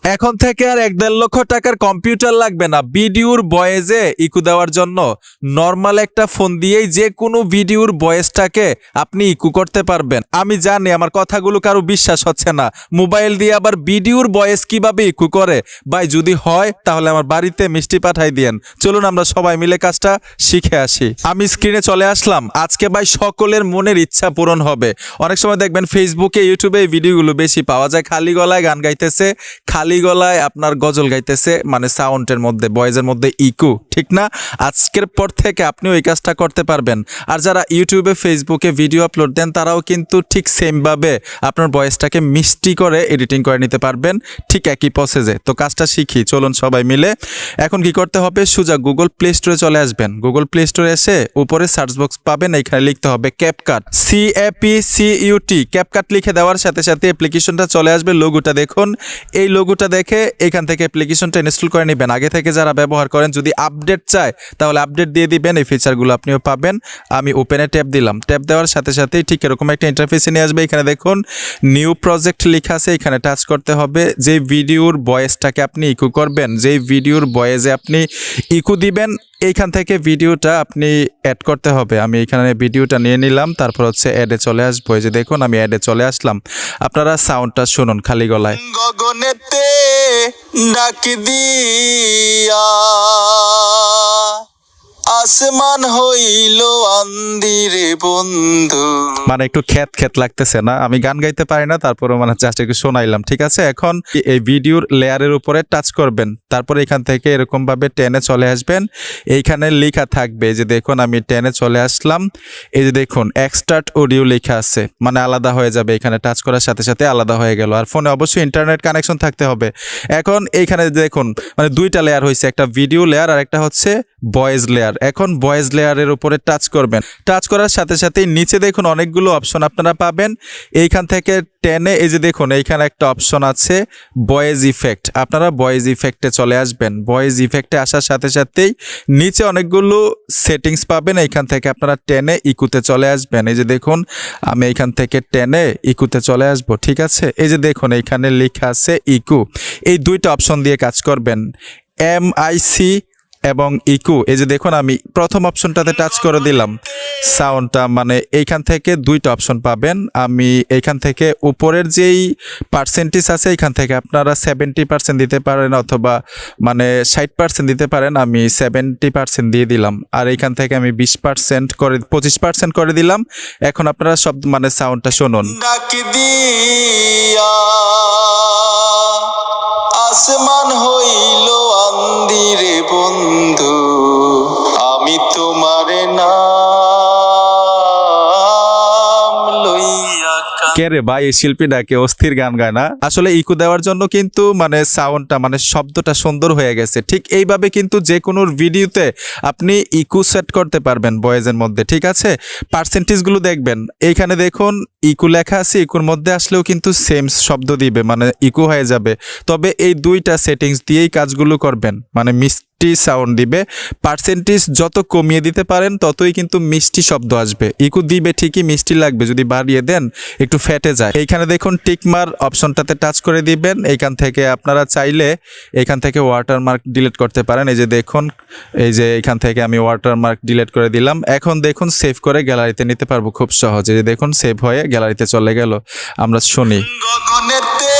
এখন থেকে আর 1.5 লক্ষ টাকার কম্পিউটার লাগবে না ভিডিওর ভয়েসে ইকো দেওয়ার জন্য। নর্মাল একটা ফোন দিয়েই যে কোনো ভিডিওর ভয়েসটাকে আপনি ইকো করতে পারবেন। আমি জানি আমার কথাগুলো কারো বিশ্বাস হচ্ছে না, মোবাইল দিয়ে আবার ভিডিওর ভয়েস কিভাবে ইকো করে। ভাই যদি হয় তাহলে আমার বাড়িতে মিষ্টি পাঠাই দিয়েন, চলুন আমরা সবাই মিলে কাজটা শিখে আসি। আমি স্ক্রিনে চলে আসলাম। আজকে ভাই সকলের মনের ইচ্ছা পূরণ হবে। অনেক সময় দেখবেন ফেসবুকে ইউটিউবে এই ভিডিওগুলো বেশি পাওয়া যায়, খালি গলায় গান গাইতেছে, খালি গলায় আপনার গজল গাইতেছে, মানে সাউন্ডের মধ্যে ভয়েসের মধ্যে ইকো, ঠিক না? আজকের পর থেকে আপনিও এই কাজটা করতে পারবেন। আর যারা ইউটিউবে ফেসবুকে ভিডিও আপলোড দেন তারাও কিন্তু ঠিক সেমভাবে আপনার ভয়েসটাকে মিষ্টি করে এডিটিং করে নিতে পারবেন, ঠিক একই প্রসেসে। তো কাজটা শিখি, চলুন সবাই মিলে। এখন কি করতে হবে, সোজা গুগল প্লে স্টোরে চলে আসবেন। গুগল প্লে স্টোরে এসে উপরে সার্চ বক্স পাবেন, এখানে লিখতে হবে ক্যাপকাট, CAPCUT। ক্যাপকাট লিখে দেওয়ার সাথে সাথে অ্যাপ্লিকেশনটা চলে আসবে। লোগোটা দেখুন, এই লোগোটা দেখে এখান থেকে অ্যাপ্লিকেশনটা ইনস্টল করে নেবেন। আগে থেকে যারা ব্যবহার করেন যদি আপডেট চায় তাহলে আপডেট দিয়ে দিবেন, এই ফিচারগুলো আপনিও পাবেন। আমি ওপেনে ট্যাপ দিলাম, ট্যাপ দেওয়ার সাথে সাথেই ঠিক এরকম একটা ইন্টারফেসে নিয়ে আসবে। এখানে দেখুন নিউ প্রজেক্ট লেখা আছে, এখানে টাচ করতে হবে। যে ভিডিওর ভয়েসটাকে আপনি ইকো করবেন, যেই ভিডিওর ভয়েসে আপনি ইকো দিবেন, এইখান থেকে ভিডিওটা আপনি অ্যাড করতে হবে। আমি এখানে ভিডিওটা নিয়ে নিলাম, তারপর হচ্ছে অ্যাডে চলে আসবো। এই যে দেখুন আমি অ্যাডে চলে আসলাম। আপনারা সাউন্ডটা শুনুন খালি গলায়। গগনেতে ডাক দিয়া আসমান হইল আন্দিরে বন্ধু। মানে একটু খ্যাত খ্যাত লাগতেছে না? আমি গান গাইতে পারি না, তারপরে মানে জাস্ট একটু শোনাইলাম, ঠিক আছে? এখন এই ভিডিওর লেয়ারের উপরে টাচ করবেন, তারপরে এখান থেকে এরকম ভাবে টেনে চলে আসবেন। এইখানে লেখা থাকবে, যে দেখুন আমি টেনে চলে আসলাম। এই যে দেখুন এক্সট্রাক্ট অডিও লেখা আছে, মানে আলাদা হয়ে যাবে। এখানে টাচ করার সাথে সাথে আলাদা হয়ে গেল। আর ফোনে অবশ্যই ইন্টারনেট কানেকশন থাকতে হবে। এখন এইখানে দেখুন মানে দুইটা লেয়ার হয়েছে, একটা ভিডিও লেয়ার আর একটা হচ্ছে ভয়েস লেয়ার। এখন ভয়েস লেয়ারের উপরে টাচ করবেন, টাচ করার সাথে সাথে নিচে দেখুন অনেকগুলো অপশন আপনারা পাবেন। এইখান থেকে টেনে এই যে দেখুন এইখানে একটা অপশন আছে ভয়েস ইফেক্ট, আপনারা ভয়েস ইফেক্টে চলে আসবেন। ভয়েস ইফেক্টে আসার সাথে সাথেই নিচে অনেকগুলো সেটিংস পাবেন, এইখান থেকে আপনারা টেনে ইকুতে চলে আসবেন। এই যে দেখুন আমি এইখান থেকে টেনে ইকুতে চলে আসব, ঠিক আছে? এই যে দেখুন এইখানে লেখা আছে ইকু, এই দুইটা অপশন দিয়ে কাজ করবেন, MIC এবং ইকো। এই যে দেখুন আমি প্রথম অপশনটাতে টাচ করে দিলাম, সাউন্ডটা মানে এইখান থেকে দুইটা অপশন পাবেন। আমি এইখান থেকে উপরের যেই পার্সেন্টেজ আছে এখান থেকে আপনারা 70% দিতে পারেন অথবা মানে 60% দিতে পারেন। আমি 70% দিয়ে দিলাম। আর এইখান থেকে আমি 20% করে 25% করে দিলাম। এখন আপনারা সব মানে সাউন্ডটা শুনুন। ডাক দিয়া আসমান হইল আন্দিরে বন্ধু, আমি তোমারে নাম লইয়া। কে রে ভাই, এই শিল্পীটাকে অস্থির গান গায় না? আসলে ইকো দেওয়ার জন্য কিন্তু মানে সাউন্ডটা মানে শব্দটা সুন্দর হয়ে গেছে। ঠিক এইভাবে কিন্তু যে কোনো ভিডিওতে আপনি ইকো সেট করতে পারবেন ভয়েসের মধ্যে, ঠিক আছে? পার্সেন্টেজগুলো দেখবেন, এইখানে দেখুন ইকো লেখা আছে, ইকোর মধ্যে আসলেও কিন্তু সেম শব্দ দিবে, মানে ইকো হয়ে যাবে। তবে এই দুইটা সেটিংস দিয়েই কাজগুলো করবেন, মানে মিষ্টি সাউন্ড দিবে। পার্সেন্টেজ যত কমিয়ে দিতে পারেন ততই কিন্তু মিষ্টি শব্দ আসবে। ইকো দিবে ঠিকই, মিষ্টি লাগবে। যদি বাড়িয়ে দেন একটু ফেটে যায়। এইখানে দেখুন টিকমার অপশনটাতে টাচ করে দিবেন। এইখান থেকে আপনারা চাইলে এইখান থেকে ওয়াটারমার্ক ডিলিট করতে পারেন। এই যে দেখুন এই যে এইখান থেকে আমি ওয়াটারমার্ক ডিলিট করে দিলাম। এখন দেখুন সেভ করে গ্যালারিতে নিতে পারবো খুব সহজে। যে দেখুন সেভ হয়ে গ্যালারিতে চলে গেল। আমরা শুনি। গগনেতে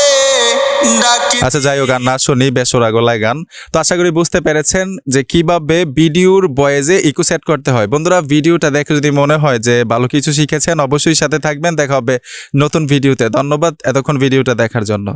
ডাকি। আচ্ছা যাই হোক, গান না শুনি, বেসুরা গলায় গান। তো আশা করি বুঝতে পেরেছেন যে কিভাবে ভিডিওর ভয়েসে ইকো সেট করতে হয়। বন্ধুরা ভিডিওটা দেখে যদি মনে হয় যে ভালো কিছু শিখেছেন অবশ্যই সাথে থাকবেন। দেখা হবে নতুন ভিডিওতে। ধন্যবাদ এতক্ষণ ভিডিওটা দেখার জন্য।